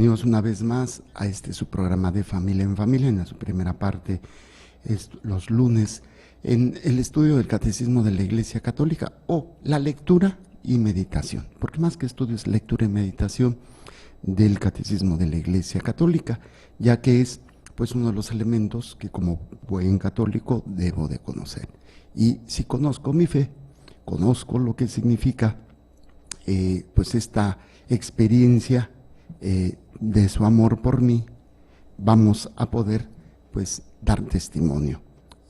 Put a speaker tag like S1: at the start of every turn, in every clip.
S1: Bienvenidos una vez más a su programa de Familia en Familia. En su primera parte es los lunes en el estudio del Catecismo de la Iglesia Católica, o la lectura y meditación, porque más que estudio es lectura y meditación del Catecismo de la Iglesia Católica, ya que es pues uno de los elementos que como buen católico debo de conocer. Y si conozco mi fe, conozco lo que significa pues esta experiencia de su amor por mí, vamos a poder pues dar testimonio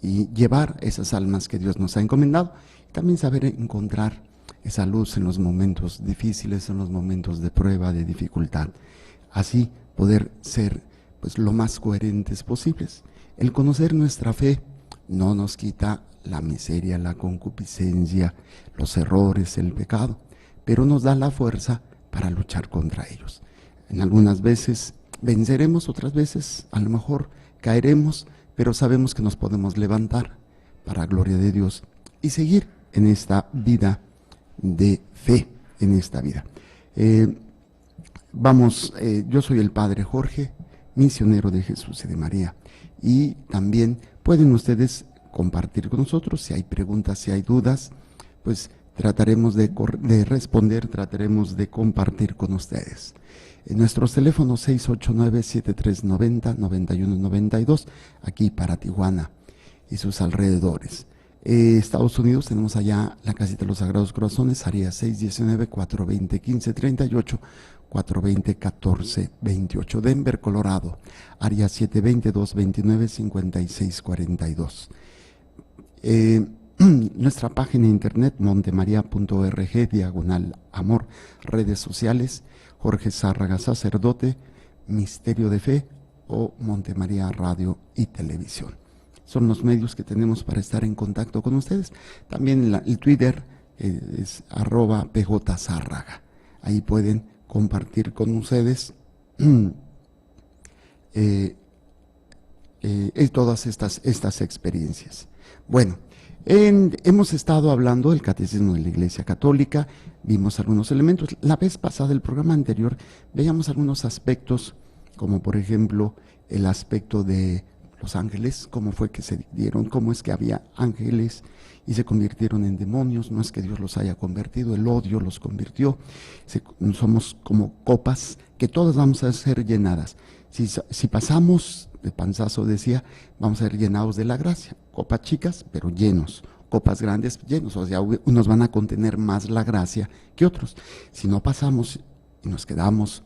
S1: y llevar esas almas que Dios nos ha encomendado, y también saber encontrar esa luz en los momentos difíciles, en los momentos de prueba, de dificultad, así poder ser pues lo más coherentes posibles. El conocer nuestra fe no nos quita la miseria, la concupiscencia, los errores, el pecado, pero nos da la fuerza para luchar contra ellos. En algunas veces venceremos, otras veces a lo mejor caeremos, pero sabemos que nos podemos levantar para gloria de Dios y seguir en esta vida de fe, en esta vida. Yo soy el Padre Jorge, misionero de Jesús y de María, y también pueden ustedes compartir con nosotros si hay preguntas, si hay dudas, pues trataremos de responder, trataremos de compartir con ustedes. En nuestros teléfonos 689-7390-9192, aquí para Tijuana y sus alrededores. Estados Unidos, tenemos allá la Casita de los Sagrados Corazones, área 619-420-1538, 420-1428. Denver, Colorado, área 720-229-5642. Nuestra página de internet, montemaria.org/amor, redes sociales, Jorge Zárraga Sacerdote, Misterio de Fe o Montemaría Radio y Televisión. Son los medios que tenemos para estar en contacto con ustedes. También el Twitter es @pjzárraga. Ahí pueden compartir con ustedes todas estas experiencias. Bueno, hemos estado hablando del Catecismo de la Iglesia Católica, vimos algunos elementos. La vez pasada, el programa anterior, veíamos algunos aspectos, como por ejemplo el aspecto de los ángeles, cómo fue que se dieron, cómo es que había ángeles y se convirtieron en demonios. No es que Dios los haya convertido, el odio los convirtió. Somos como copas que todas vamos a ser llenadas. Si pasamos de panzazo, decía, vamos a ser llenados de la gracia. Copas chicas, pero llenos. Copas grandes, llenos. O sea, unos van a contener más la gracia que otros. Si no pasamos y nos quedamos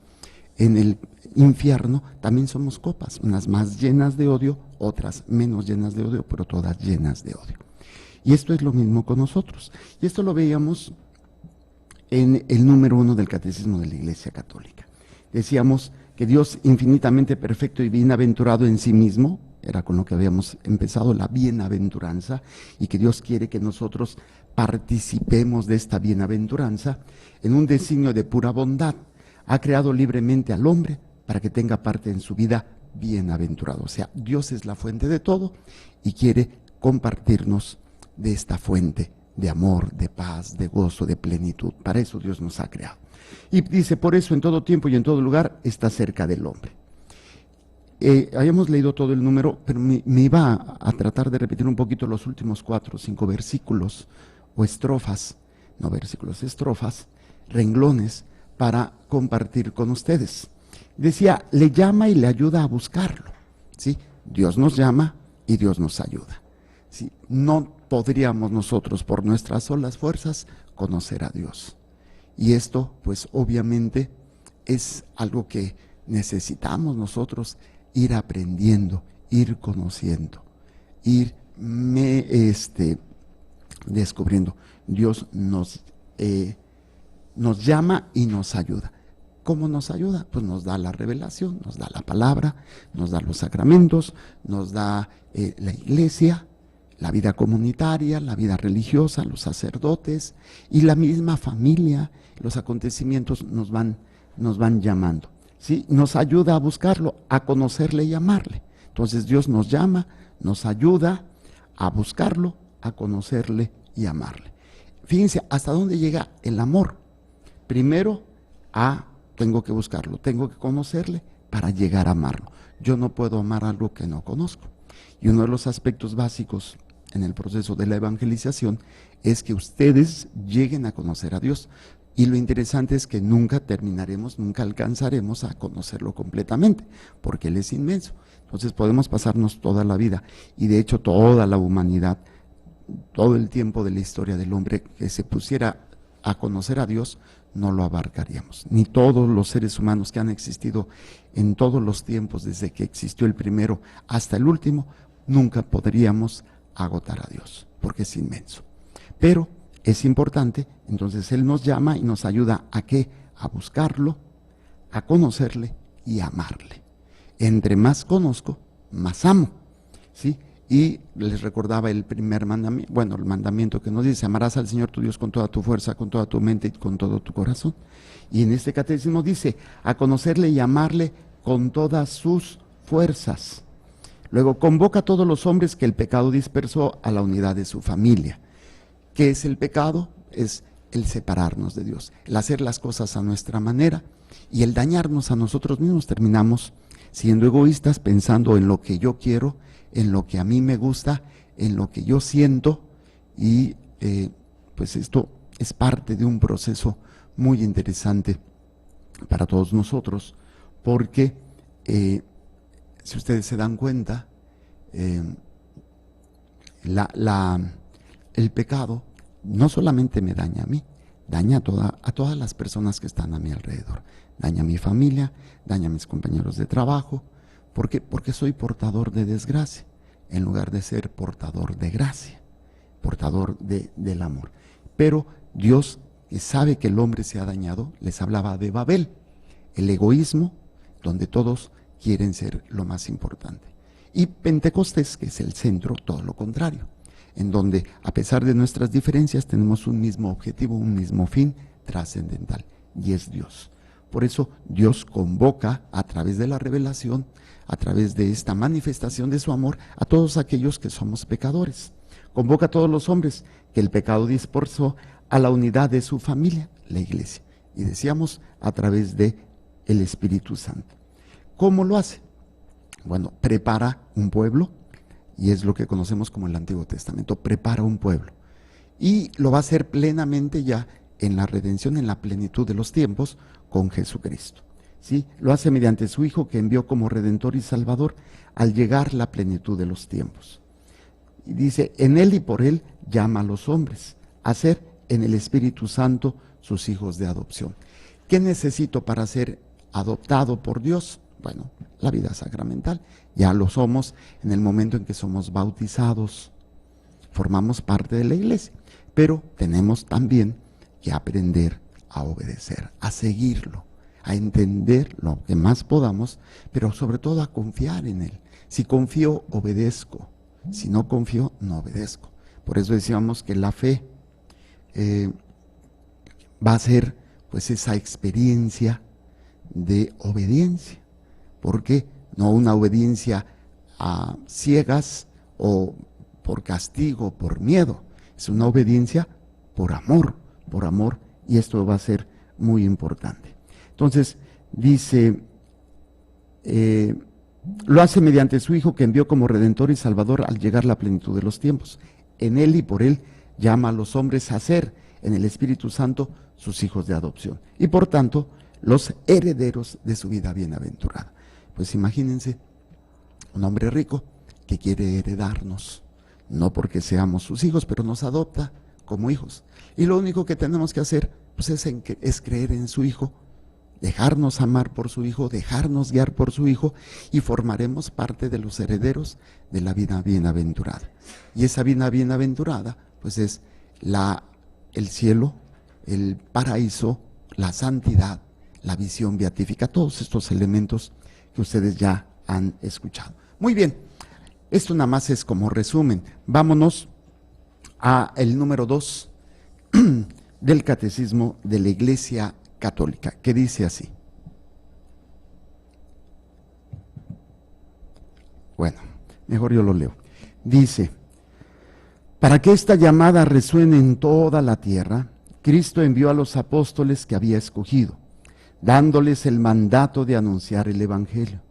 S1: en el infierno, también somos copas, unas más llenas de odio, otras menos llenas de odio, pero todas llenas de odio. Y esto es lo mismo con nosotros. Y esto lo veíamos en el número 1 del Catecismo de la Iglesia Católica. Decíamos que Dios, infinitamente perfecto y bienaventurado en sí mismo, era con lo que habíamos empezado, la bienaventuranza, y que Dios quiere que nosotros participemos de esta bienaventuranza en un designio de pura bondad. Ha creado libremente al hombre para que tenga parte en su vida bienaventurado. O sea, Dios es la fuente de todo y quiere compartirnos de esta fuente de amor, de paz, de gozo, de plenitud. Para eso Dios nos ha creado. Y dice, por eso en todo tiempo y en todo lugar está cerca del hombre. Habíamos leído todo el número, pero me iba a tratar de repetir un poquito los últimos 4 o 5 versículos o estrofas, no versículos, estrofas, renglones, para compartir con ustedes. Decía, le llama y le ayuda a buscarlo, ¿sí? Dios nos llama y Dios nos ayuda, ¿sí? No podríamos nosotros por nuestras solas fuerzas conocer a Dios. Y esto, pues obviamente, es algo que necesitamos nosotros ir aprendiendo, ir conociendo, ir descubriendo. Dios nos llama y nos ayuda. ¿Cómo nos ayuda? Pues nos da la revelación, nos da la palabra, nos da los sacramentos, nos da la iglesia, la vida comunitaria, la vida religiosa, los sacerdotes y la misma familia. Los acontecimientos nos van llamando, ¿sí? Nos ayuda a buscarlo, a conocerle y amarle. Entonces Dios nos llama, nos ayuda a buscarlo, a conocerle y amarle. Fíjense hasta dónde llega el amor. Primero a tengo que buscarlo, tengo que conocerle para llegar a amarlo. Yo no puedo amar algo que no conozco. Y uno de los aspectos básicos en el proceso de la evangelización es que ustedes lleguen a conocer a Dios. Y lo interesante es que nunca terminaremos, nunca alcanzaremos a conocerlo completamente, porque Él es inmenso. Entonces podemos pasarnos toda la vida, y de hecho toda la humanidad, todo el tiempo de la historia del hombre, que se pusiera a conocer a Dios, no lo abarcaríamos. Ni todos los seres humanos que han existido en todos los tiempos, desde que existió el primero hasta el último, nunca podríamos agotar a Dios, porque es inmenso. Pero es importante, entonces Él nos llama y nos ayuda a ¿qué? A buscarlo, a conocerle y a amarle. Entre más conozco, más amo, ¿sí? Y les recordaba el primer mandamiento, bueno, el mandamiento que nos dice: amarás al Señor tu Dios con toda tu fuerza, con toda tu mente y con todo tu corazón. Y en este catecismo dice: a conocerle y amarle con todas sus fuerzas. Luego, convoca a todos los hombres que el pecado dispersó a la unidad de su familia. ¿Qué es el pecado? Es el separarnos de Dios, el hacer las cosas a nuestra manera y el dañarnos a nosotros mismos. Terminamos siendo egoístas, pensando en lo que yo quiero, en lo que a mí me gusta, en lo que yo siento, y pues esto es parte de un proceso muy interesante para todos nosotros, porque si ustedes se dan cuenta, el pecado no solamente me daña a mí, daña a todas las personas que están a mi alrededor. Daña a mi familia, daña a mis compañeros de trabajo. ¿Por qué? Porque soy portador de desgracia, en lugar de ser portador de gracia, portador del amor. Pero Dios, que sabe que el hombre se ha dañado, les hablaba de Babel, el egoísmo, donde todos quieren ser lo más importante. Y Pentecostés, que es el centro, todo lo contrario, en donde a pesar de nuestras diferencias tenemos un mismo objetivo, un mismo fin trascendental, y es Dios. Por eso Dios convoca a través de la revelación, a través de esta manifestación de su amor, a todos aquellos que somos pecadores. Convoca a todos los hombres que el pecado dispersó a la unidad de su familia, la iglesia. Y decíamos, a través de el Espíritu Santo. ¿Cómo lo hace? Bueno, prepara un pueblo, y es lo que conocemos como el Antiguo Testamento, prepara un pueblo. Y lo va a hacer plenamente ya en la redención, en la plenitud de los tiempos, con Jesucristo. ¿Sí? Lo hace mediante su Hijo, que envió como Redentor y Salvador al llegar la plenitud de los tiempos. Y dice: en Él y por Él llama a los hombres a ser en el Espíritu Santo sus hijos de adopción. ¿Qué necesito para ser adoptado por Dios? Bueno, la vida sacramental. Ya lo somos en el momento en que somos bautizados, formamos parte de la iglesia, pero tenemos también que aprender a obedecer, a seguirlo, a entender lo que más podamos, pero sobre todo a confiar en Él. Si confío, obedezco. Si no confío, no obedezco. Por eso decíamos que la fe va a ser pues esa experiencia de obediencia. ¿Por qué? No una obediencia a ciegas o por castigo, por miedo. Es una obediencia por amor, y esto va a ser muy importante. Entonces, dice, lo hace mediante su Hijo, que envió como Redentor y Salvador al llegar la plenitud de los tiempos. En Él y por Él llama a los hombres a ser, en el Espíritu Santo, sus hijos de adopción. Y por tanto, los herederos de su vida bienaventurada. Pues imagínense, un hombre rico que quiere heredarnos, no porque seamos sus hijos, pero nos adopta como hijos. Y lo único que tenemos que hacer pues es creer en su Hijo, dejarnos amar por su Hijo, dejarnos guiar por su Hijo, y formaremos parte de los herederos de la vida bienaventurada. Y esa vida bienaventurada pues es el cielo, el paraíso, la santidad, la visión beatífica, todos estos elementos que ustedes ya han escuchado. Muy bien, esto nada más es como resumen. Vámonos a el número 2 del Catecismo de la Iglesia Católica, que dice así. Bueno, mejor yo lo leo. Dice: para que esta llamada resuene en toda la tierra, Cristo envió a los apóstoles que había escogido. dándoles el mandato de anunciar el Evangelio.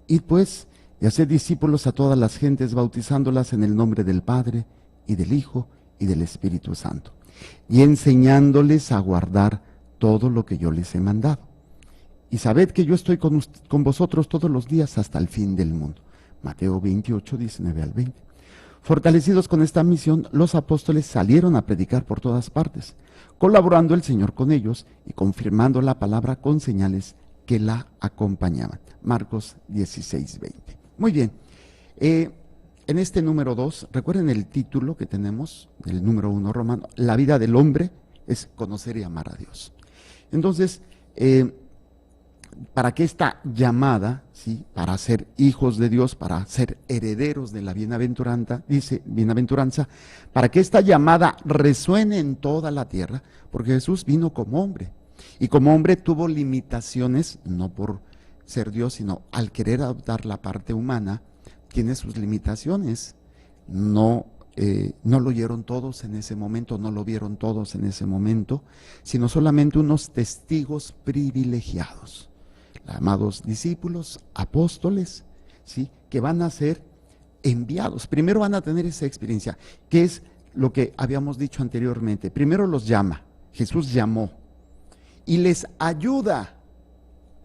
S1: Id pues y haced discípulos a todas las gentes, bautizándolas en el nombre del Padre, y del Hijo, y del Espíritu Santo, y enseñándoles a guardar todo lo que yo les he mandado. Y sabed que yo estoy con vosotros todos los días hasta el fin del mundo. Mateo 28, 19 al 20. Fortalecidos con esta misión, los apóstoles salieron a predicar por todas partes, colaborando el Señor con ellos y confirmando la palabra con señales que la acompañaban. Marcos 16, 20. Muy bien. En este número 2, recuerden el título que tenemos del número 1 romano: la vida del hombre es conocer y amar a Dios. Entonces, para que esta llamada, ¿sí?, para ser hijos de Dios, para ser herederos de la bienaventuranza, para que esta llamada resuene en toda la tierra, porque Jesús vino como hombre, y como hombre tuvo limitaciones, no por ser Dios, sino al querer adoptar la parte humana, tiene sus limitaciones. No lo oyeron todos en ese momento, no lo vieron todos en ese momento, sino solamente unos testigos privilegiados, llamados discípulos, apóstoles, ¿sí?, que van a ser enviados. Primero van a tener esa experiencia, que es lo que habíamos dicho anteriormente. Primero los llama, Jesús llamó, y les ayuda,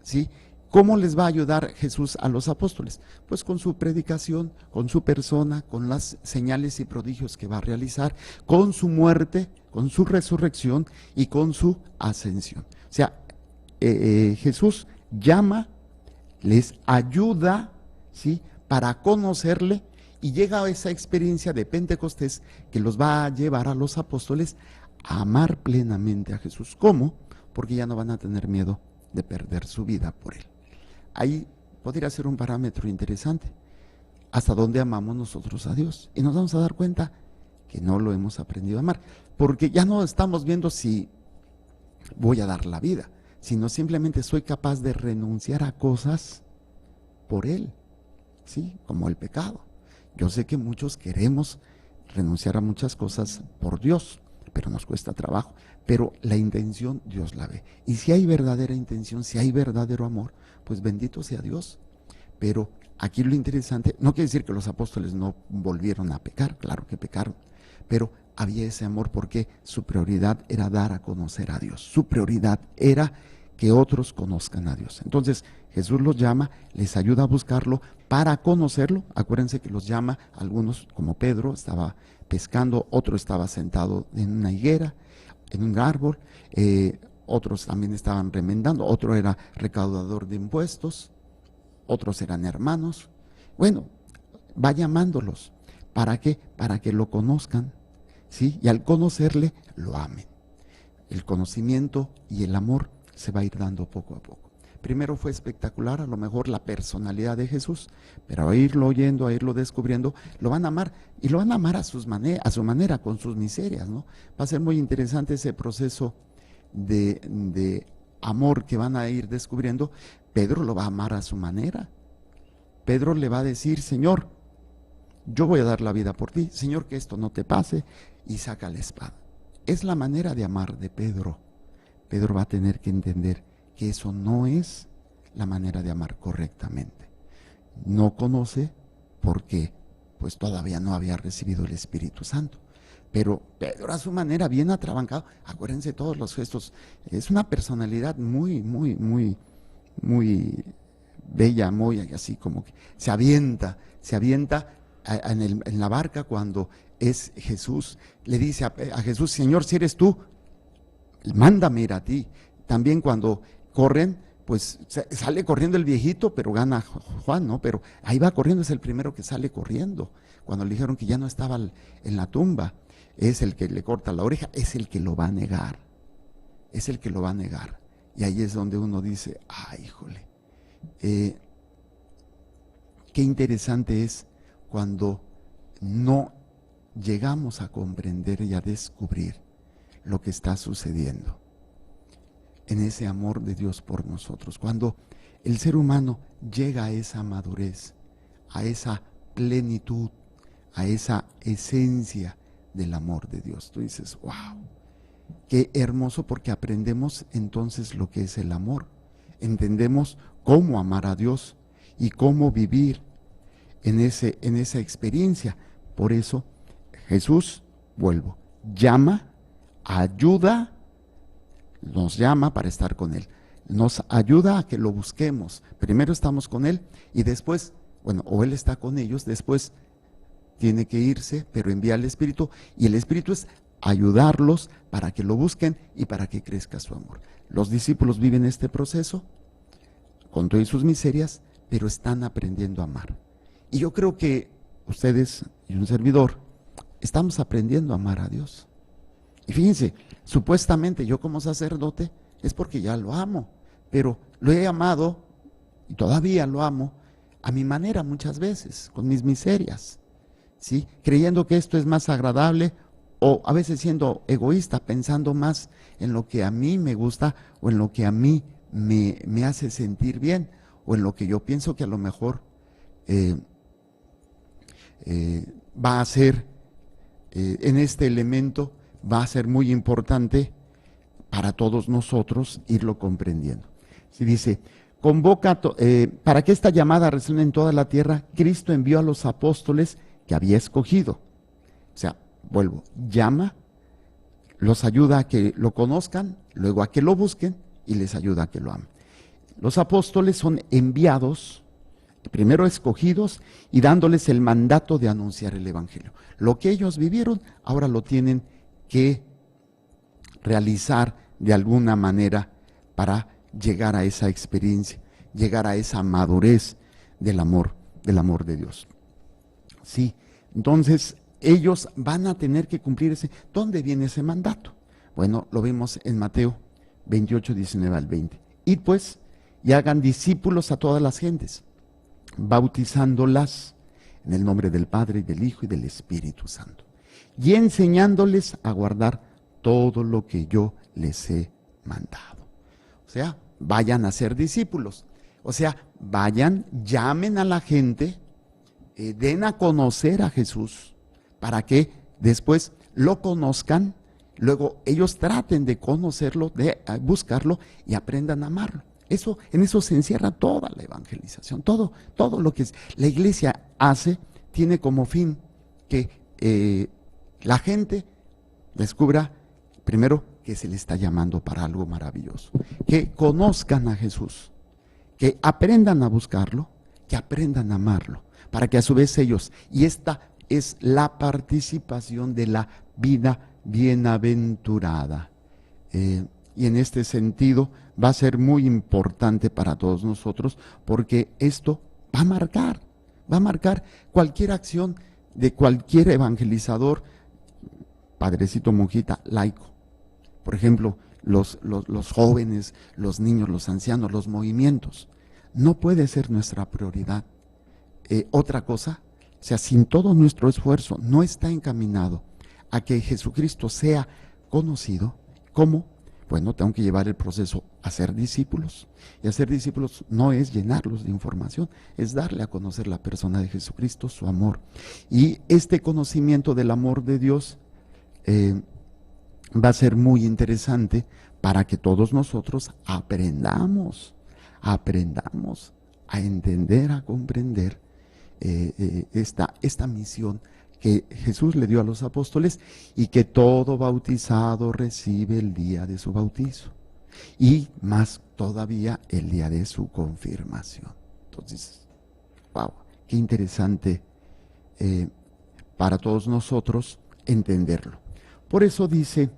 S1: ¿sí? ¿Cómo les va a ayudar Jesús a los apóstoles? Pues con su predicación, con su persona, con las señales y prodigios que va a realizar, con su muerte, con su resurrección y con su ascensión. O sea, Jesús llama, les ayuda, ¿sí?, para conocerle, y llega a esa experiencia de Pentecostés que los va a llevar a los apóstoles a amar plenamente a Jesús. ¿Cómo? Porque ya no van a tener miedo de perder su vida por él. Ahí podría ser un parámetro interesante. ¿Hasta dónde amamos nosotros a Dios? Y nos vamos a dar cuenta que no lo hemos aprendido a amar, porque ya no estamos viendo si voy a dar la vida, sino simplemente soy capaz de renunciar a cosas por Él, ¿sí? Como el pecado. Yo sé que muchos queremos renunciar a muchas cosas por Dios, pero nos cuesta trabajo. Pero la intención Dios la ve. Y si hay verdadera intención, si hay verdadero amor, pues bendito sea Dios. Pero aquí lo interesante, no quiere decir que los apóstoles no volvieron a pecar, claro que pecaron, pero había ese amor porque su prioridad era dar a conocer a Dios. Su prioridad era que otros conozcan a Dios. Entonces Jesús los llama, les ayuda a buscarlo para conocerlo. Acuérdense que los llama, algunos como Pedro estaba pescando, otro estaba sentado en una higuera, en un árbol, otros también estaban remendando, otro era recaudador de impuestos, otros eran hermanos. Bueno, va llamándolos. ¿Para qué? Para que lo conozcan, ¿sí? Y al conocerle, lo amen. El conocimiento y el amor se va a ir dando poco a poco. Primero fue espectacular, a lo mejor la personalidad de Jesús, pero a irlo oyendo, a irlo descubriendo, lo van a amar, y lo van a amar a su manera, con sus miserias, ¿no? Va a ser muy interesante ese proceso de amor que van a ir descubriendo. Pedro lo va a amar a su manera. Pedro le va a decir: Señor, yo voy a dar la vida por ti, Señor, que esto no te pase, y saca la espada. Es la manera de amar de Pedro. Pedro va a tener que entender que eso no es la manera de amar correctamente. No conoce porque pues todavía no había recibido el Espíritu Santo. Pero Pedro a su manera, bien atrabancado, acuérdense todos los gestos, es una personalidad muy, muy, muy, muy bella, muy así como que se avienta en la barca cuando es Jesús. Le dice a Jesús: Señor, si eres tú, mándame ir a ti. También cuando corren, pues sale corriendo el viejito, pero gana Juan, ¿no? Pero ahí va corriendo, es el primero que sale corriendo. Cuando le dijeron que ya no estaba en la tumba, es el que le corta la oreja, es el que lo va a negar. Es el que lo va a negar. Y ahí es donde uno dice: ay, híjole, qué interesante es cuando no llegamos a comprender y a descubrir lo que está sucediendo en ese amor de Dios por nosotros. Cuando el ser humano llega a esa madurez, a esa plenitud, a esa esencia del amor de Dios, tú dices: wow, qué hermoso, porque aprendemos entonces lo que es el amor. entendemos cómo amar a Dios y cómo vivir en esa experiencia. Por eso Jesús, vuelvo, llama, ayuda, nos llama para estar con Él. Nos ayuda a que lo busquemos. Primero estamos con Él y después, bueno, o Él está con ellos, después tiene que irse, pero envía al Espíritu, y el Espíritu es ayudarlos para que lo busquen y para que crezca su amor. Los discípulos viven este proceso con todas sus miserias, pero están aprendiendo a amar. Y yo creo que ustedes y un servidor estamos aprendiendo a amar a Dios. Y fíjense, supuestamente yo como sacerdote es porque ya lo amo, pero lo he amado y todavía lo amo a mi manera muchas veces, con mis miserias, ¿sí? Creyendo que esto es más agradable, o a veces siendo egoísta, pensando más en lo que a mí me gusta o en lo que a mí me hace sentir bien, o en lo que yo pienso que a lo mejor va a ser, en este elemento, va a ser muy importante para todos nosotros irlo comprendiendo. Se dice, convoca, para que esta llamada resuene en toda la tierra, Cristo envió a los apóstoles que había escogido. O sea, vuelvo, llama, los ayuda a que lo conozcan, luego a que lo busquen y les ayuda a que lo amen. Los apóstoles son enviados, primero escogidos y dándoles el mandato de anunciar el evangelio. Lo que ellos vivieron, ahora lo tienen que realizar de alguna manera para llegar a esa experiencia, llegar a esa madurez del amor de Dios. Sí, entonces ellos van a tener que cumplir ese. ¿Dónde viene ese mandato? Bueno, lo vemos en Mateo 28, 19 al 20. Y pues, y hagan discípulos a todas las gentes, bautizándolas en el nombre del Padre, y del Hijo y del Espíritu Santo, y enseñándoles a guardar todo lo que yo les he mandado. O sea, vayan a ser discípulos. O sea, vayan, llamen a la gente, den a conocer a Jesús, para que después lo conozcan, luego ellos traten de conocerlo, de buscarlo y aprendan a amarlo. En eso se encierra toda la evangelización, todo lo que la iglesia hace tiene como fin que la gente descubra primero que se le está llamando para algo maravilloso, que conozcan a Jesús, que aprendan a buscarlo, que aprendan a amarlo, para que a su vez ellos, y esta es la participación de la vida bienaventurada. Y en este sentido va a ser muy importante para todos nosotros, porque esto va a marcar cualquier acción de cualquier evangelizador, padrecito, monjita, laico. Por ejemplo, los jóvenes, los niños, los ancianos, los movimientos. No puede ser nuestra prioridad. Otra cosa, o sea, sin todo nuestro esfuerzo, no está encaminado a que Jesucristo sea conocido. ¿Cómo? Bueno, tengo que llevar el proceso a ser discípulos. Y hacer discípulos no es llenarlos de información, es darle a conocer la persona de Jesucristo, su amor. Y este conocimiento del amor de Dios va a ser muy interesante para que todos nosotros aprendamos a entender, a comprender esta misión que Jesús le dio a los apóstoles y que todo bautizado recibe el día de su bautizo y más todavía el día de su confirmación. Entonces, wow, qué interesante para todos nosotros entenderlo. Por eso dice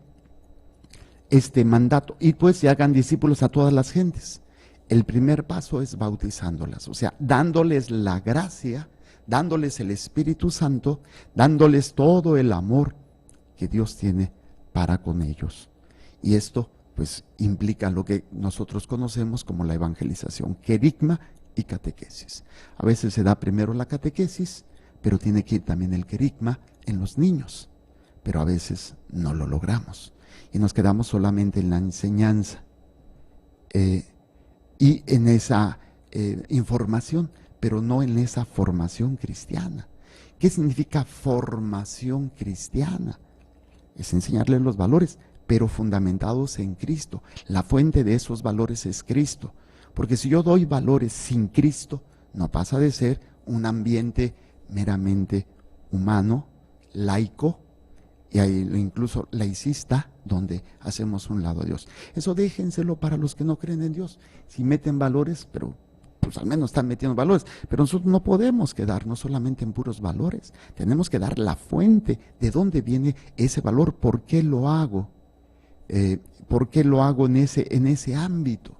S1: este mandato, y pues se hagan discípulos a todas las gentes. El primer paso es bautizándolas, o sea, dándoles la gracia, dándoles el Espíritu Santo, dándoles todo el amor que Dios tiene para con ellos. Y esto pues implica lo que nosotros conocemos como la evangelización, querigma y catequesis. A veces se da primero la catequesis, pero tiene que ir también el querigma en los niños, pero a veces no lo logramos y nos quedamos solamente en la enseñanza y en esa información, pero no en esa formación cristiana. ¿Qué significa formación cristiana? Es enseñarles los valores, pero fundamentados en Cristo. La fuente de esos valores es Cristo. Porque si yo doy valores sin Cristo, no pasa de ser un ambiente meramente humano, laico, y incluso laicista, donde hacemos un lado a Dios. Eso déjenselo para los que no creen en Dios. Si meten valores, pero pues al menos están metiendo valores, pero nosotros no podemos quedarnos solamente en puros valores. Tenemos que dar la fuente de dónde viene ese valor, por qué lo hago, por qué lo hago en ese ámbito,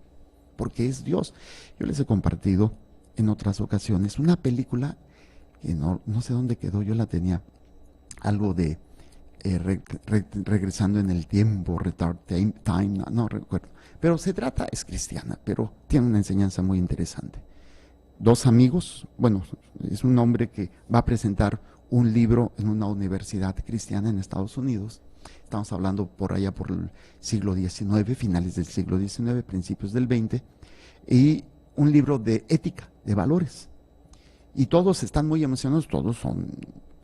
S1: porque es Dios. Yo les he compartido en otras ocasiones una película que no sé dónde quedó, yo la tenía, algo de regresando en el tiempo, retard time, no recuerdo, pero se trata, es cristiana, pero tiene una enseñanza muy interesante. Dos amigos, bueno, es un hombre que va a presentar un libro en una universidad cristiana en Estados Unidos. Estamos hablando por allá por el siglo XIX, finales del siglo XIX, principios del XX, y un libro de ética, de valores. Y todos están muy emocionados, todos son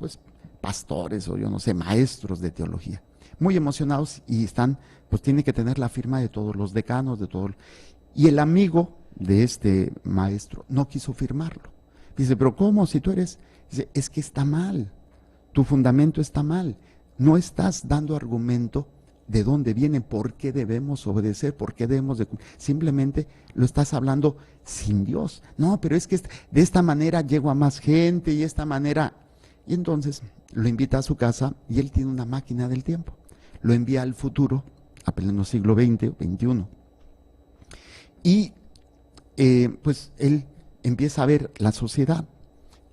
S1: pues pastores o yo no sé, maestros de teología, muy emocionados y están, pues tiene que tener la firma de todos los decanos, de todo. Y el amigo de este maestro no quiso firmarlo. Dice, pero ¿cómo? Si tú eres, dice, es que está mal, tu fundamento está mal, no estás dando argumento de dónde viene, por qué debemos obedecer, por qué debemos de... Simplemente lo estás hablando sin Dios. No, pero es que de esta manera llego a más gente y esta manera... Y entonces lo invita a su casa y él tiene una máquina del tiempo. Lo envía al futuro, a pleno siglo XX o XXI. Y pues él empieza a ver la sociedad.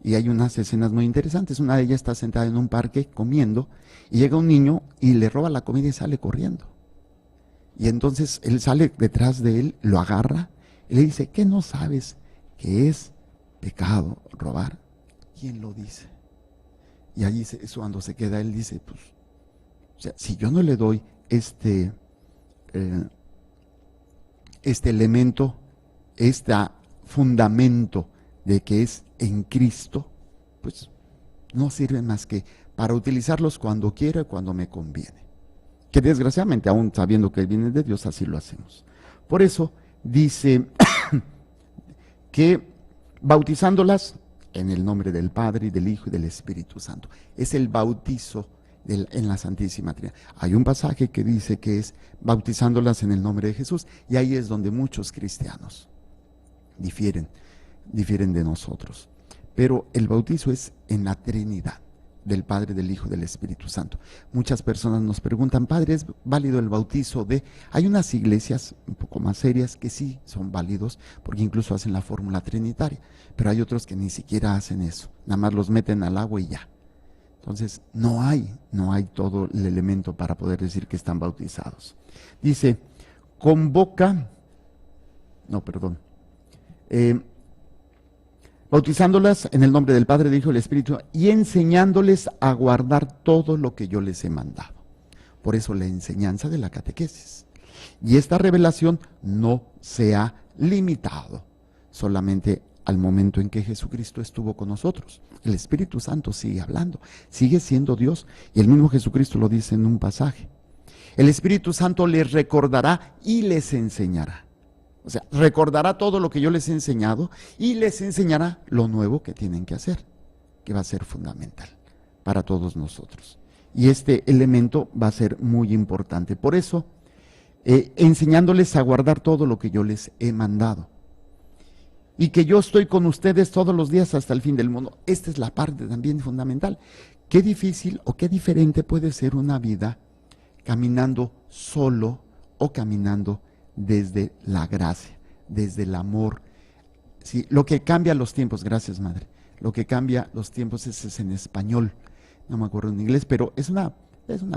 S1: Y hay unas escenas muy interesantes. Una de ellas está sentada en un parque comiendo y llega un niño y le roba la comida y sale corriendo. Y entonces él sale detrás de él, lo agarra y le dice, ¿qué no sabes que es pecado robar? ¿Quién lo dice? Y allí es cuando se queda, él dice, pues, o sea, si yo no le doy este elemento, este fundamento de que es en Cristo, pues no sirve más que para utilizarlos cuando quiera, cuando me conviene. Que desgraciadamente, aún sabiendo que viene de Dios, así lo hacemos. Por eso dice que bautizándolas en el nombre del Padre, y del Hijo, y del Espíritu Santo. Es el bautizo en la Santísima Trinidad. Hay un pasaje que dice que es bautizándolas en el nombre de Jesús, y ahí es donde muchos cristianos difieren de nosotros. Pero el bautizo es en la Trinidad, del Padre, del Hijo y del Espíritu Santo. Muchas personas nos preguntan, Padre, ¿es válido el bautizo de...? Hay unas iglesias un poco más serias que sí son válidos, porque incluso hacen la fórmula trinitaria, pero hay otros que ni siquiera hacen eso, nada más los meten al agua y ya. Entonces no hay todo el elemento para poder decir que están bautizados. Dice, bautizándolas en el nombre del Padre, del Hijo y del Espíritu, y enseñándoles a guardar todo lo que yo les he mandado. Por eso la enseñanza de la catequesis. Y esta revelación no se ha limitado solamente al momento en que Jesucristo estuvo con nosotros. El Espíritu Santo sigue hablando, sigue siendo Dios, y el mismo Jesucristo lo dice en un pasaje. El Espíritu Santo les recordará y les enseñará. O sea, recordará todo lo que yo les he enseñado y les enseñará lo nuevo que tienen que hacer, que va a ser fundamental para todos nosotros. Y este elemento va a ser muy importante. Por eso, enseñándoles a guardar todo lo que yo les he mandado. Y que yo estoy con ustedes todos los días hasta el fin del mundo. Esta es la parte también fundamental. Qué difícil o qué diferente puede ser una vida caminando solo o caminando desde la gracia, desde el amor. Sí, lo que cambia los tiempos, gracias madre, lo que cambia los tiempos es en español, no me acuerdo en inglés, pero es una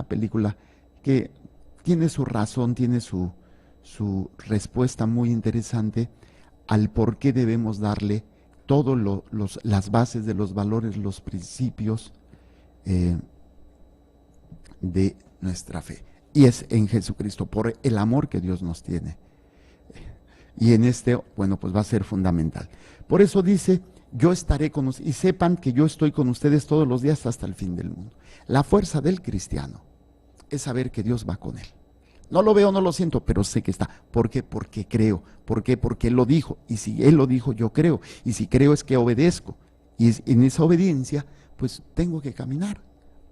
S1: película que tiene su razón, tiene su respuesta muy interesante al por qué debemos darle todas las bases de los valores, los principios de nuestra fe. Y es en Jesucristo, por el amor que Dios nos tiene. Y en bueno, pues va a ser fundamental. Por eso dice, yo estaré con ustedes, y sepan que yo estoy con ustedes todos los días hasta el fin del mundo. La fuerza del cristiano es saber que Dios va con él. No lo veo, no lo siento, pero sé que está. ¿Por qué? Porque creo. ¿Por qué? Porque Él lo dijo. Y si Él lo dijo, yo creo. Y si creo es que obedezco. Y en esa obediencia, pues tengo que caminar.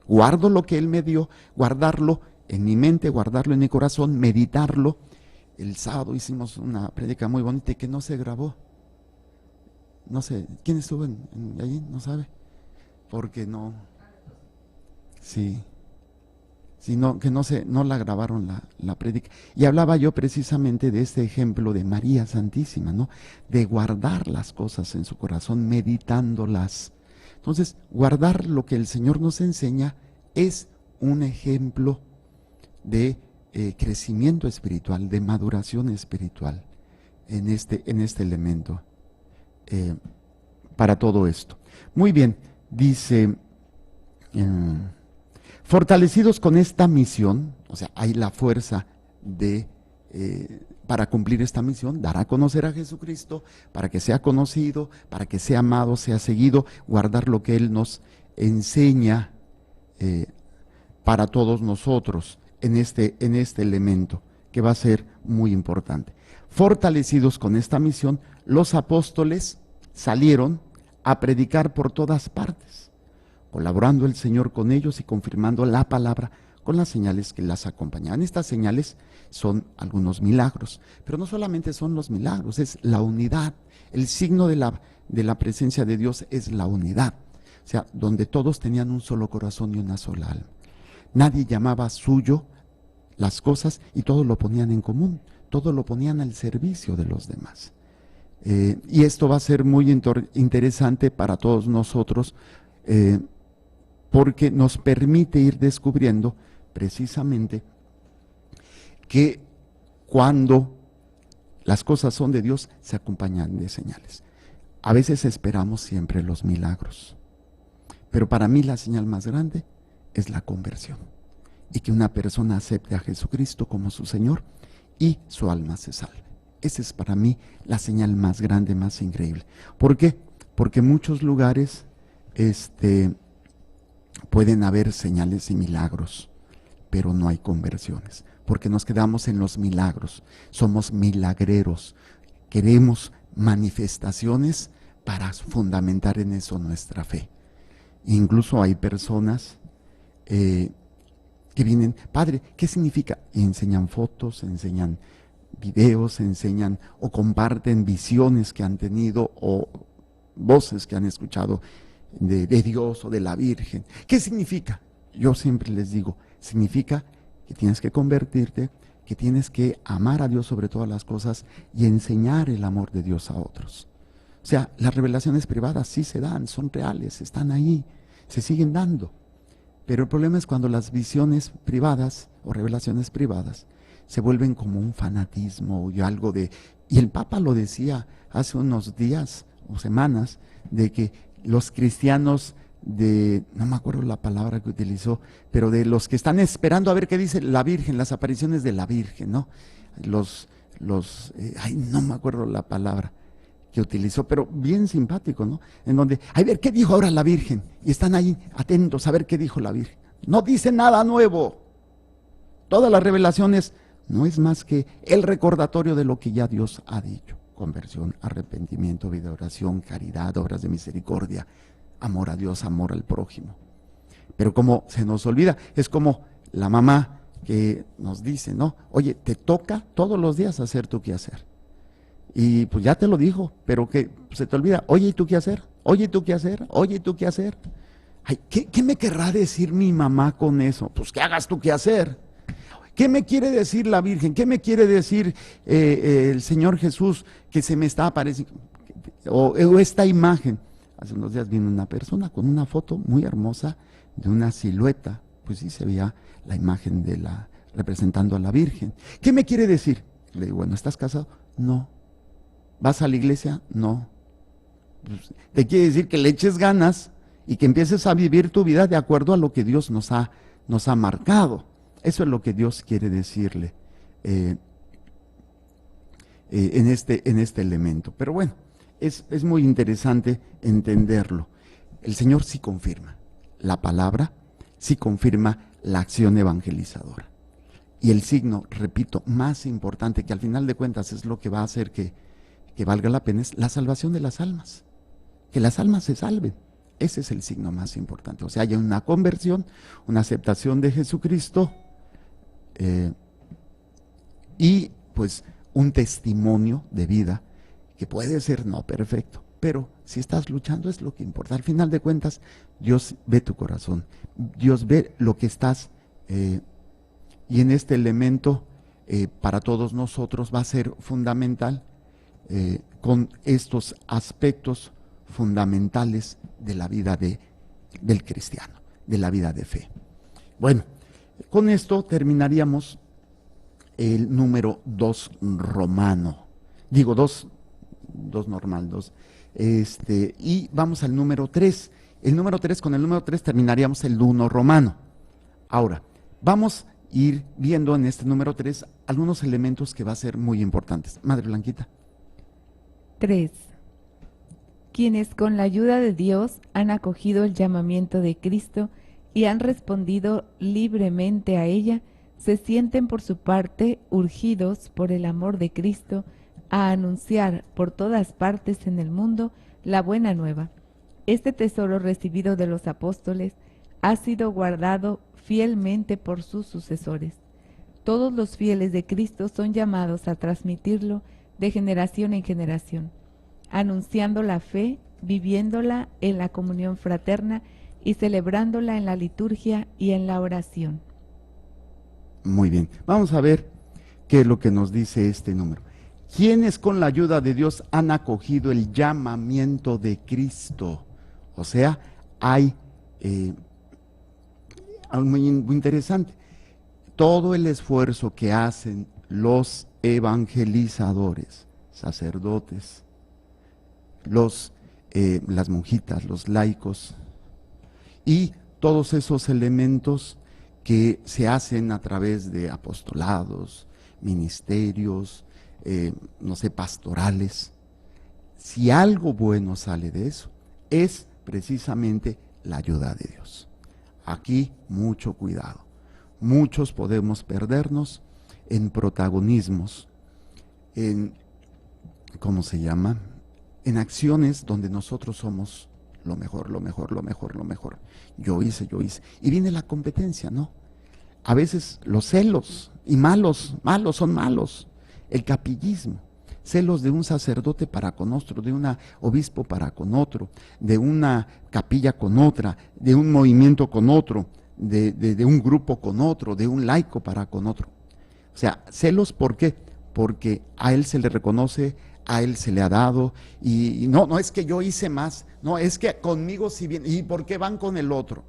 S1: Guardo lo que Él me dio, guardarlo en mi mente, guardarlo en mi corazón, meditarlo. El sábado hicimos una prédica muy bonita y que no se grabó. No sé, ¿quién estuvo allí? ¿No sabe? Porque no. Sí. Sino que no la grabaron la prédica. Y hablaba yo precisamente de este ejemplo de María Santísima, ¿no? De guardar las cosas en su corazón, meditándolas. Entonces, guardar lo que el Señor nos enseña es un ejemplo de crecimiento espiritual, de maduración espiritual en este elemento para todo esto. Muy bien, dice... fortalecidos con esta misión, o sea, hay la fuerza para cumplir esta misión, dar a conocer a Jesucristo, para que sea conocido, para que sea amado, sea seguido, guardar lo que Él nos enseña para todos nosotros en este elemento, que va a ser muy importante. Fortalecidos con esta misión, los apóstoles salieron a predicar por todas partes, colaborando el Señor con ellos y confirmando la palabra con las señales que las acompañaban. Estas señales son algunos milagros, pero no solamente son los milagros, es la unidad. El signo de la presencia de Dios es la unidad, o sea, donde todos tenían un solo corazón y una sola alma. Nadie llamaba suyo las cosas y todo lo ponían en común, todo lo ponían al servicio de los demás. Y esto va a ser muy interesante para todos nosotros, porque nos permite ir descubriendo precisamente que cuando las cosas son de Dios se acompañan de señales. A veces esperamos siempre los milagros, pero para mí la señal más grande es la conversión y que una persona acepte a Jesucristo como su Señor y su alma se salve. Esa es para mí la señal más grande, más increíble. ¿Por qué? Porque en muchos lugares pueden haber señales y milagros, pero no hay conversiones, porque nos quedamos en los milagros, somos milagreros, queremos manifestaciones para fundamentar en eso nuestra fe. Incluso hay personas que vienen, padre, ¿qué significa? Y enseñan fotos, enseñan videos, enseñan o comparten visiones que han tenido o voces que han escuchado de Dios o de la Virgen. ¿Qué significa? Yo siempre les digo, significa que tienes que convertirte, que tienes que amar a Dios sobre todas las cosas y enseñar el amor de Dios a otros. O sea, las revelaciones privadas sí se dan, son reales, están ahí, se siguen dando. Pero el problema es cuando las visiones privadas o revelaciones privadas se vuelven como un fanatismo y algo de... Y el Papa lo decía hace unos días o semanas, de que los cristianos no me acuerdo la palabra que utilizó, pero de los que están esperando a ver qué dice la Virgen, las apariciones de la Virgen, ¿no? No me acuerdo la palabra que utilizó, pero bien simpático, ¿no? En donde, a ver, ¿qué dijo ahora la Virgen? Y están ahí atentos a ver qué dijo la Virgen. No dice nada nuevo. Todas las revelaciones no es más que el recordatorio de lo que ya Dios ha dicho. Conversión, arrepentimiento, vida de oración, caridad, obras de misericordia, amor a Dios, amor al prójimo. Pero como se nos olvida, es como la mamá que nos dice, ¿no? Oye, te toca todos los días hacer tu quehacer. Y pues ya te lo dijo, pero que se te olvida, oye, ¿y tú qué hacer? Oye, ¿y tú qué hacer? Oye, ¿y tú qué hacer? Ay, ¿qué me querrá decir mi mamá con eso? Pues que hagas tú qué hacer. ¿Qué me quiere decir la Virgen? ¿Qué me quiere decir el Señor Jesús que se me está apareciendo? O esta imagen. Hace unos días vino una persona con una foto muy hermosa de una silueta. Pues sí se veía la imagen representando a la Virgen. ¿Qué me quiere decir? Le digo, bueno, ¿estás casado? No. ¿Vas a la iglesia? No. Pues, te quiere decir que le eches ganas y que empieces a vivir tu vida de acuerdo a lo que Dios nos ha marcado. Eso es lo que Dios quiere decirle en este elemento. Pero bueno, es muy interesante entenderlo. El Señor sí confirma la palabra, sí confirma la acción evangelizadora. Y el signo, repito, más importante, que al final de cuentas es lo que va a hacer que valga la pena, es la salvación de las almas. Que las almas se salven. Ese es el signo más importante. O sea, hay una conversión, una aceptación de Jesucristo y pues un testimonio de vida que puede ser no perfecto, pero si estás luchando es lo que importa. Al final de cuentas, Dios ve tu corazón, Dios ve lo que estás y en este elemento para todos nosotros va a ser fundamental con estos aspectos fundamentales de la vida del cristiano, de la vida de fe. Bueno, con esto terminaríamos el número 2 romano. Digo, 2 normal, 2. Y vamos al número 3. El número 3, con el número 3 terminaríamos el 1 romano. Ahora, vamos a ir viendo en este número 3 algunos elementos que va a ser muy importantes. Madre Blanquita.
S2: 3. Quienes con la ayuda de Dios han acogido el llamamiento de Cristo y han respondido libremente a ella, se sienten por su parte urgidos por el amor de Cristo a anunciar por todas partes en el mundo la buena nueva. Este tesoro recibido de los apóstoles ha sido guardado fielmente por sus sucesores. Todos los fieles de Cristo son llamados a transmitirlo de generación en generación, anunciando la fe, viviéndola en la comunión fraterna y celebrándola en la liturgia y en la oración.
S1: Muy bien, vamos a ver qué es lo que nos dice este número. ¿Quiénes con la ayuda de Dios han acogido el llamamiento de Cristo? O sea, hay algo muy interesante. Todo el esfuerzo que hacen los evangelizadores, sacerdotes, las monjitas, los laicos y todos esos elementos que se hacen a través de apostolados, ministerios, no sé, pastorales. Si algo bueno sale de eso, es precisamente la ayuda de Dios. Aquí mucho cuidado. Muchos podemos perdernos en protagonismos, en, ¿cómo se llama? En acciones donde nosotros somos lo mejor, lo mejor, lo mejor, lo mejor. Yo hice. Y viene la competencia, ¿no? A veces los celos, y malos son malos. El capillismo, celos de un sacerdote para con otro, de un obispo para con otro, de una capilla con otra, de un movimiento con otro, de un grupo con otro, de un laico para con otro. O sea, celos, ¿por qué? Porque a él se le reconoce, a él se le ha dado, y no es que yo hice más, no, es que conmigo sí bien, ¿y por qué van con el otro?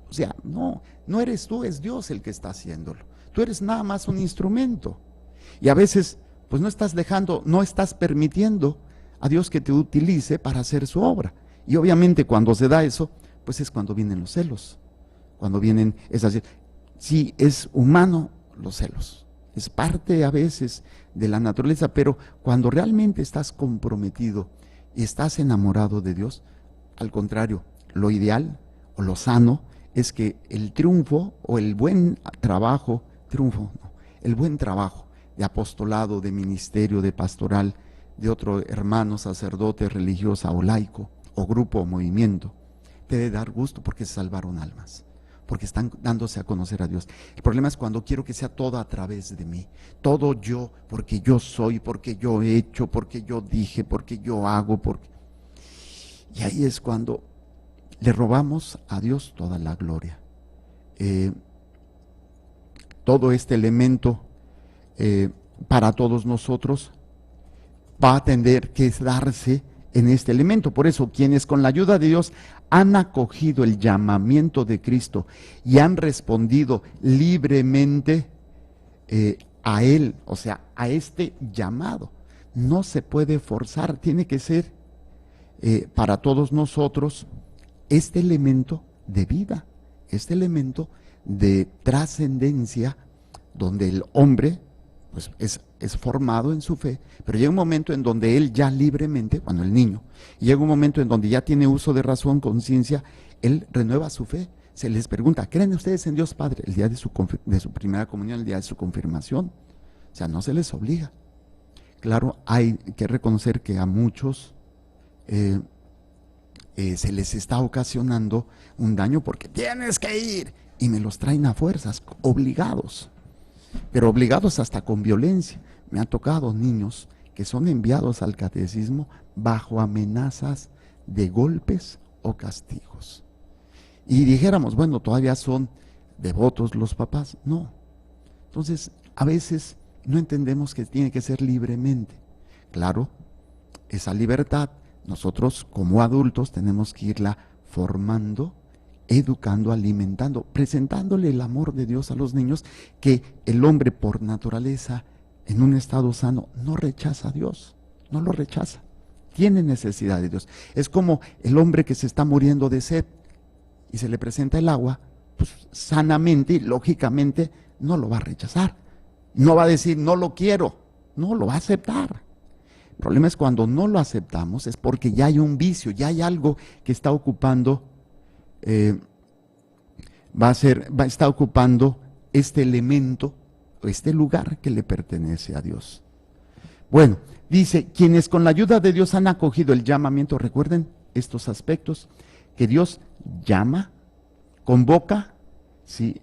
S1: O sea, no eres tú, es Dios el que está haciéndolo. Tú eres nada más un instrumento. Y a veces, pues no estás permitiendo a Dios que te utilice para hacer su obra. Y obviamente cuando se da eso, pues es cuando vienen los celos. Cuando vienen esas... Sí, es humano los celos. Es parte a veces de la naturaleza, pero cuando realmente estás comprometido y estás enamorado de Dios, al contrario, lo ideal o lo sano es que el triunfo o el buen trabajo, el buen trabajo de apostolado, de ministerio, de pastoral, de otro hermano, sacerdote, religiosa o laico, o grupo o movimiento, te debe dar gusto porque se salvaron almas, porque están dándose a conocer a Dios. El problema es cuando quiero que sea todo a través de mí, todo yo, porque yo soy, porque yo he hecho, porque yo dije, porque yo hago, y ahí es cuando le robamos a Dios toda la gloria. Todo este elemento para todos nosotros va a tener que darse en este elemento. Por eso, quienes con la ayuda de Dios han acogido el llamamiento de Cristo y han respondido libremente a Él, o sea, a este llamado, no se puede forzar, tiene que ser para todos nosotros este elemento de vida, este elemento de trascendencia, donde el hombre pues es formado en su fe, pero llega un momento en donde él ya libremente, cuando el niño, llega un momento en donde ya tiene uso de razón, conciencia, él renueva su fe, se les pregunta, ¿creen ustedes en Dios Padre? El día de su primera comunión, el día de su confirmación. O sea, no se les obliga. Claro, hay que reconocer que a muchos se les está ocasionando un daño porque tienes que ir y me los traen a fuerzas, obligados, pero obligados hasta con violencia. Me han tocado niños que son enviados al catecismo bajo amenazas de golpes o castigos. Y dijéramos, bueno, todavía son devotos los papás. No. Entonces, a veces no entendemos que tiene que ser libremente. Claro, esa libertad nosotros como adultos tenemos que irla formando, educando, alimentando, presentándole el amor de Dios a los niños, que el hombre por naturaleza, en un estado sano, no rechaza a Dios, no lo rechaza, tiene necesidad de Dios. Es como el hombre que se está muriendo de sed y se le presenta el agua, pues sanamente y lógicamente no lo va a rechazar, no va a decir no lo quiero, no lo va a aceptar. El problema es cuando no lo aceptamos, es porque ya hay un vicio, ya hay algo que está ocupando, está ocupando este elemento, este lugar que le pertenece a Dios. Bueno, dice, quienes con la ayuda de Dios han acogido el llamamiento, recuerden estos aspectos, que Dios llama, convoca, ¿sí?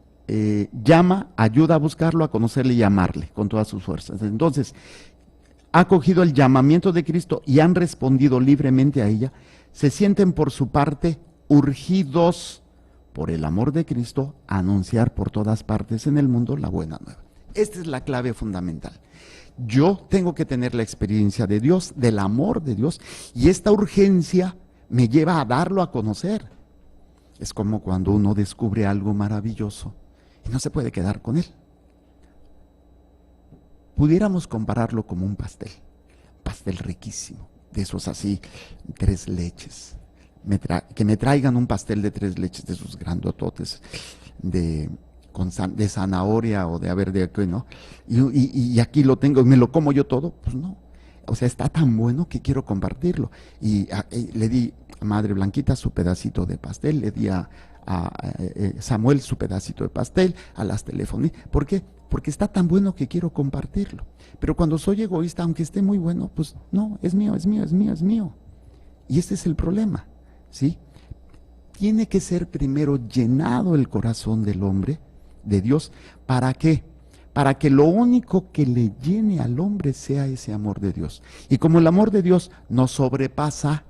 S1: Llama, ayuda a buscarlo, a conocerle y amarle con todas sus fuerzas. Entonces, ha acogido el llamamiento de Cristo y han respondido libremente a ella, se sienten por su parte urgidos por el amor de Cristo a anunciar por todas partes en el mundo la buena nueva. Esta es la clave fundamental. Yo tengo que tener la experiencia de Dios, del amor de Dios, y esta urgencia me lleva a darlo a conocer. Es como cuando uno descubre algo maravilloso y no se puede quedar con él. Pudiéramos compararlo como un pastel riquísimo, de esos así, 3 leches. Que me traigan un pastel de 3 leches, de esos grandototes, de zanahoria o de qué, ¿no? Y aquí lo tengo, ¿me lo como yo todo? Pues no. O sea, está tan bueno que quiero compartirlo. Y le di a Madre Blanquita su pedacito de pastel, le di a Samuel su pedacito de pastel, a las telefonías. ¿Por qué? Porque está tan bueno que quiero compartirlo. Pero cuando soy egoísta, aunque esté muy bueno, pues no, es mío, es mío, es mío, es mío. Y este es el problema, ¿sí? Tiene que ser primero llenado el corazón del hombre, de Dios. ¿Para qué? Para que lo único que le llene al hombre sea ese amor de Dios. Y como el amor de Dios nos sobrepasa,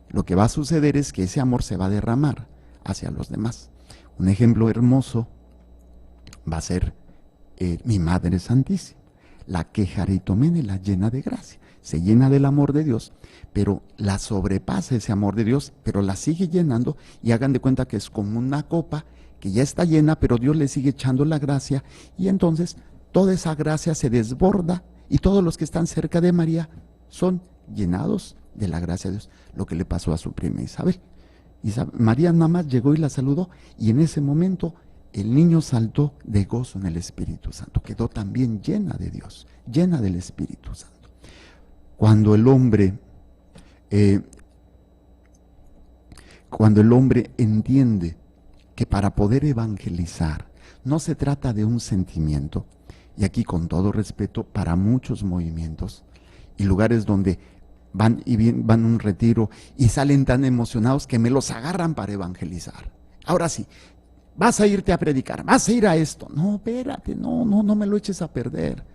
S1: lo que va a suceder es que ese amor se va a derramar hacia los demás. Un ejemplo hermoso va a ser mi Madre Santísima, la quejaritomene, la llena de gracia. Se llena del amor de Dios, pero la sobrepasa ese amor de Dios, pero la sigue llenando, y hagan de cuenta que es como una copa que ya está llena, pero Dios le sigue echando la gracia, y entonces toda esa gracia se desborda y todos los que están cerca de María son llenados de la gracia de Dios. Lo que le pasó a su prima Isabel. María nada más llegó y la saludó, y en ese momento el niño saltó de gozo en el Espíritu Santo, quedó también llena de Dios, llena del Espíritu Santo. Cuando el hombre entiende que para poder evangelizar no se trata de un sentimiento, y aquí con todo respeto para muchos movimientos y lugares donde van a un retiro y salen tan emocionados que me los agarran para evangelizar. Ahora sí, vas a irte a predicar, vas a ir a esto. No, espérate, no me lo eches a perder.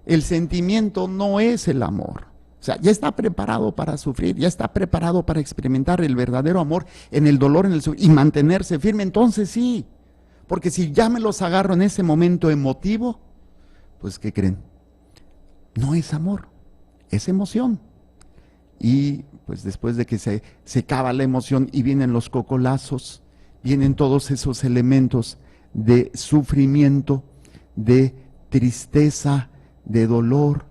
S1: El sentimiento no es el amor. O sea, ya está preparado para sufrir, ya está preparado para experimentar el verdadero amor en el dolor, en el sufrimiento, y mantenerse firme. Entonces sí, porque si ya me los agarro en ese momento emotivo, pues ¿qué creen? No es amor, es emoción. Y pues después de que se acaba la emoción y vienen los cocolazos, vienen todos esos elementos de sufrimiento, de tristeza, de dolor,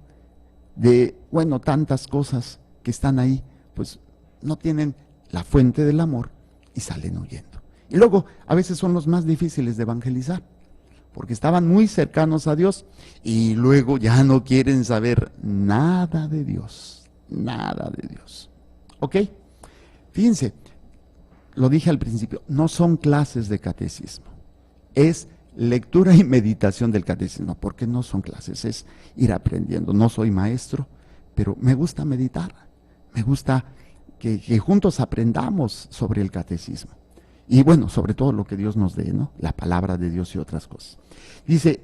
S1: de, bueno, tantas cosas que están ahí, pues no tienen la fuente del amor y salen huyendo. Y luego, a veces son los más difíciles de evangelizar, porque estaban muy cercanos a Dios y luego ya no quieren saber nada de Dios, nada de Dios. ¿Ok? Fíjense, lo dije al principio, no son clases de catecismo, es lectura y meditación del catecismo, porque no son clases, es ir aprendiendo. No soy maestro, pero me gusta meditar, me gusta que juntos aprendamos sobre el catecismo. Y bueno, sobre todo lo que Dios nos dé, ¿no? La palabra de Dios y otras cosas. Dice,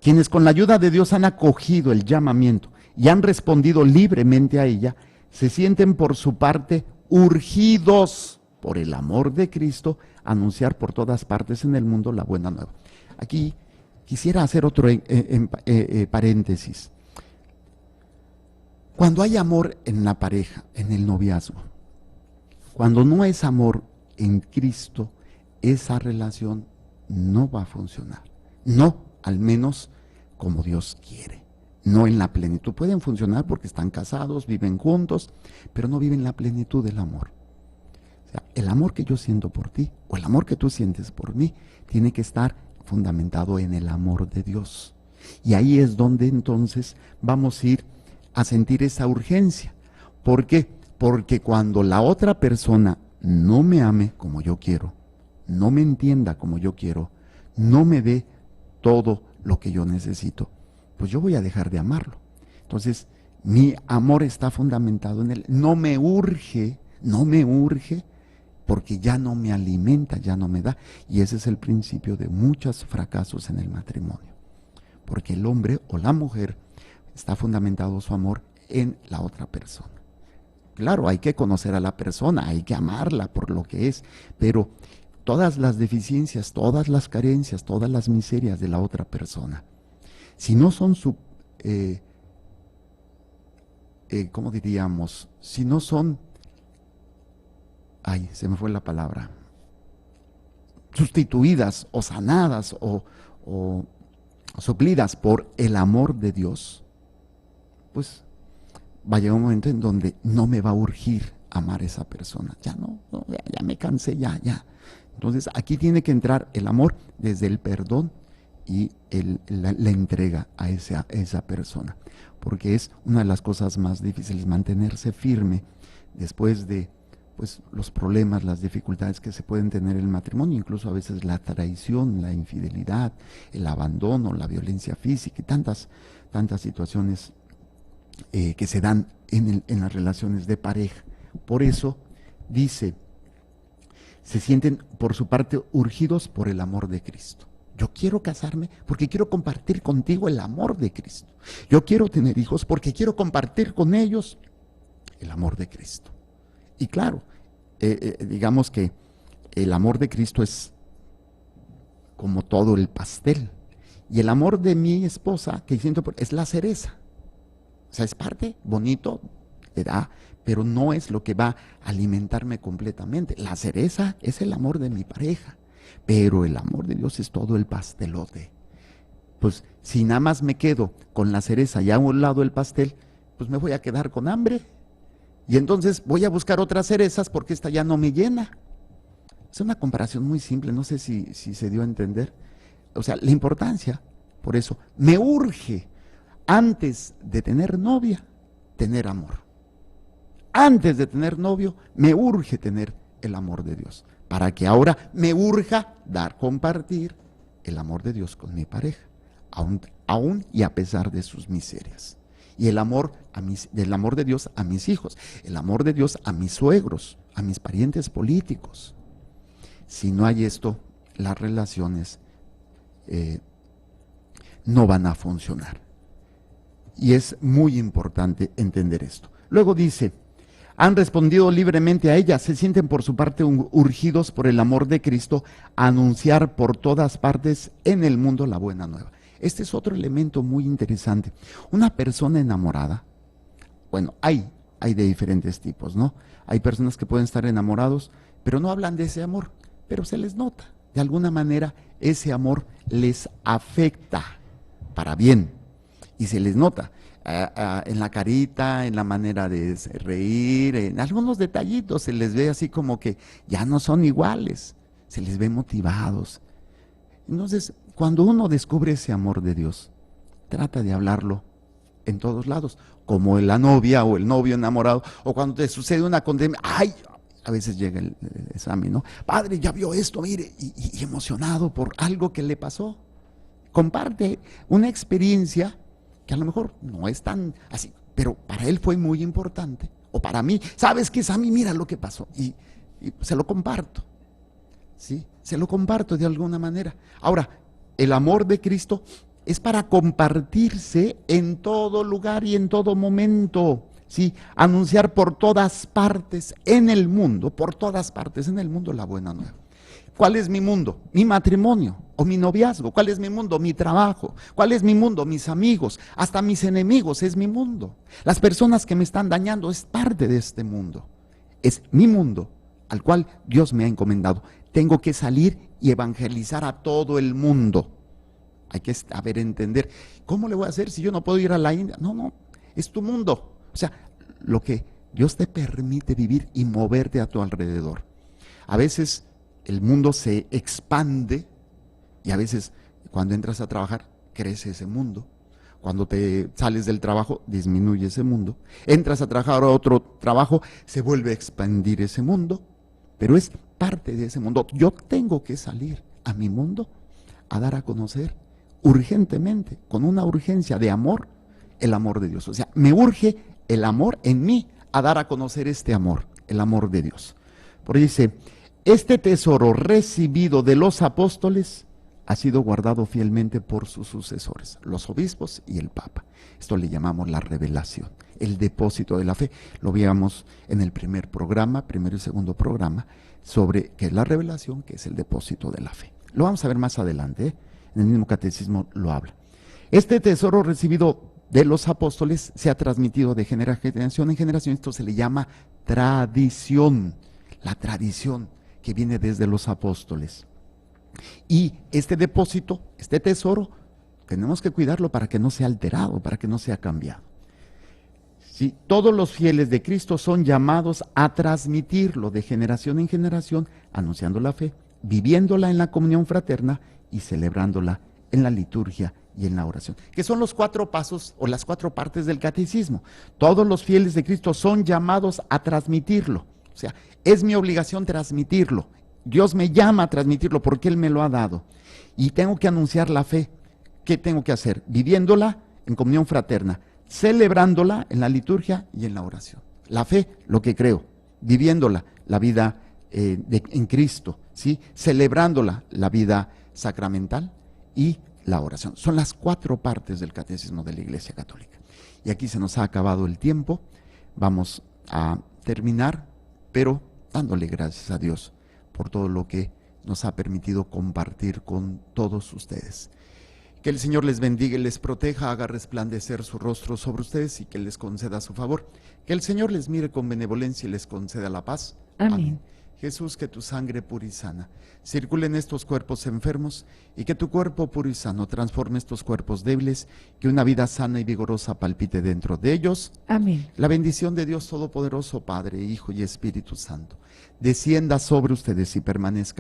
S1: quienes con la ayuda de Dios han acogido el llamamiento y han respondido libremente a ella, se sienten por su parte urgidos por el amor de Cristo a anunciar por todas partes en el mundo la buena nueva. Aquí quisiera hacer otro paréntesis. Cuando hay amor en la pareja, en el noviazgo, cuando no es amor en Cristo, esa relación no va a funcionar. No, al menos como Dios quiere. No en la plenitud. Pueden funcionar porque están casados, viven juntos, pero no viven la plenitud del amor. O sea, el amor que yo siento por ti o el amor que tú sientes por mí tiene que estar fundamentado en el amor de Dios. Y ahí es donde entonces vamos a ir a sentir esa urgencia. ¿Por qué? Porque cuando la otra persona no me ame como yo quiero, no me entienda como yo quiero, no me dé todo lo que yo necesito, pues yo voy a dejar de amarlo. Entonces, mi amor está fundamentado en él. No me urge, porque ya no me alimenta, ya no me da. Y ese es el principio de muchos fracasos en el matrimonio. Porque el hombre o la mujer está fundamentado su amor en la otra persona. Claro, hay que conocer a la persona, hay que amarla por lo que es, pero todas las deficiencias, todas las carencias, todas las miserias de la otra persona, si no son ¿cómo diríamos? Si no son, se me fue la palabra, sustituidas o sanadas o suplidas por el amor de Dios, pues va a llegar un momento en donde no me va a urgir amar a esa persona. Ya ya me cansé, ya. Entonces aquí tiene que entrar el amor desde el perdón y la entrega a esa persona, porque es una de las cosas más difíciles, mantenerse firme después de pues, los problemas, las dificultades que se pueden tener en el matrimonio, incluso a veces la traición, la infidelidad, el abandono, la violencia física y tantas situaciones que se dan en las relaciones de pareja. Por eso dice, se sienten por su parte urgidos por el amor de Cristo. Yo quiero casarme porque quiero compartir contigo el amor de Cristo. Yo quiero tener hijos porque quiero compartir con ellos el amor de Cristo. Y claro, digamos que el amor de Cristo es como todo el pastel. Y el amor de mi esposa, que siento, es la cereza. O sea, es parte, bonito, pero no es lo que va a alimentarme completamente. La cereza es el amor de mi pareja, pero el amor de Dios es todo el pastelote. Pues si nada más me quedo con la cereza y a un lado el pastel, pues me voy a quedar con hambre. Y entonces voy a buscar otras cerezas porque esta ya no me llena. Es una comparación muy simple, no sé si se dio a entender. O sea, la importancia, por eso, me urge antes de tener novia, tener amor. Antes de tener novio, me urge tener el amor de Dios. Para que ahora me urja compartir el amor de Dios con mi pareja, aún y a pesar de sus miserias. Y el amor del amor de Dios a mis hijos, el amor de Dios a mis suegros, a mis parientes políticos. Si no hay esto, las relaciones no van a funcionar. Y es muy importante entender esto. Luego dice, han respondido libremente a ella, se sienten por su parte urgidos por el amor de Cristo a anunciar por todas partes en el mundo la buena nueva. Este es otro elemento muy interesante. Una persona enamorada, bueno, hay de diferentes tipos, ¿no? Hay personas que pueden estar enamorados, pero no hablan de ese amor, pero se les nota. De alguna manera, ese amor les afecta para bien. Y se les nota en la carita, en la manera de reír, en algunos detallitos, se les ve así como que ya no son iguales, se les ve motivados. Entonces, cuando uno descubre ese amor de Dios, trata de hablarlo en todos lados, como la novia o el novio enamorado, o cuando te sucede una condena, ¡ay! A veces llega el examen, ¿no? Padre, ya vio esto, mire, y emocionado por algo que le pasó. Comparte una experiencia que a lo mejor no es tan así, pero para él fue muy importante. O para mí, ¿sabes qué es a mí? Mira lo que pasó. Y se lo comparto. ¿Sí? Se lo comparto de alguna manera. Ahora, el amor de Cristo es para compartirse en todo lugar y en todo momento. ¿Sí? Anunciar por todas partes en el mundo, por todas partes en el mundo la buena nueva. ¿Cuál es mi mundo? Mi matrimonio o mi noviazgo. ¿Cuál es mi mundo? Mi trabajo. ¿Cuál es mi mundo? Mis amigos. Hasta mis enemigos es mi mundo. Las personas que me están dañando es parte de este mundo. Es mi mundo al cual Dios me ha encomendado. Tengo que salir y evangelizar a todo el mundo. Hay que saber entender. ¿Cómo le voy a hacer si yo no puedo ir a la India? No, es tu mundo. O sea, lo que Dios te permite vivir y moverte a tu alrededor. A veces el mundo se expande y a veces cuando entras a trabajar crece ese mundo. Cuando te sales del trabajo disminuye ese mundo. Entras a trabajar a otro trabajo, se vuelve a expandir ese mundo, pero es parte de ese mundo. Yo tengo que salir a mi mundo a dar a conocer urgentemente, con una urgencia de amor, el amor de Dios. O sea, me urge el amor en mí a dar a conocer este amor, el amor de Dios. Por ahí dice, este tesoro recibido de los apóstoles ha sido guardado fielmente por sus sucesores, los obispos y el Papa. Esto le llamamos la revelación, el depósito de la fe. Lo veíamos en el primer programa, primero y segundo programa, sobre qué es la revelación, qué es el depósito de la fe. Lo vamos a ver más adelante, ¿eh? En el mismo catecismo lo habla. Este tesoro recibido de los apóstoles se ha transmitido de generación en generación. Esto se le llama tradición, la tradición que viene desde los apóstoles. Y este depósito, este tesoro, tenemos que cuidarlo para que no sea alterado, para que no sea cambiado. Sí, todos los fieles de Cristo son llamados a transmitirlo de generación en generación, anunciando la fe, viviéndola en la comunión fraterna y celebrándola en la liturgia y en la oración, que son los 4 pasos o las 4 partes del catecismo. Todos los fieles de Cristo son llamados a transmitirlo. O sea, es mi obligación transmitirlo. Dios me llama a transmitirlo porque Él me lo ha dado. Y tengo que anunciar la fe. ¿Qué tengo que hacer? Viviéndola en comunión fraterna, celebrándola en la liturgia y en la oración. La fe, lo que creo, viviéndola, la vida en Cristo, ¿sí? Celebrándola, la vida sacramental y la oración. Son las 4 partes del catecismo de la Iglesia Católica. Y aquí se nos ha acabado el tiempo. Vamos a terminar, pero dándole gracias a Dios por todo lo que nos ha permitido compartir con todos ustedes. Que el Señor les bendiga y les proteja, haga resplandecer su rostro sobre ustedes y que les conceda su favor. Que el Señor les mire con benevolencia y les conceda la paz.
S2: Amén.
S1: Jesús, que tu sangre pura y sana circule en estos cuerpos enfermos y que tu cuerpo puro y sano transforme estos cuerpos débiles, que una vida sana y vigorosa palpite dentro de ellos.
S2: Amén.
S1: La bendición de Dios Todopoderoso, Padre, Hijo y Espíritu Santo, descienda sobre ustedes y permanezca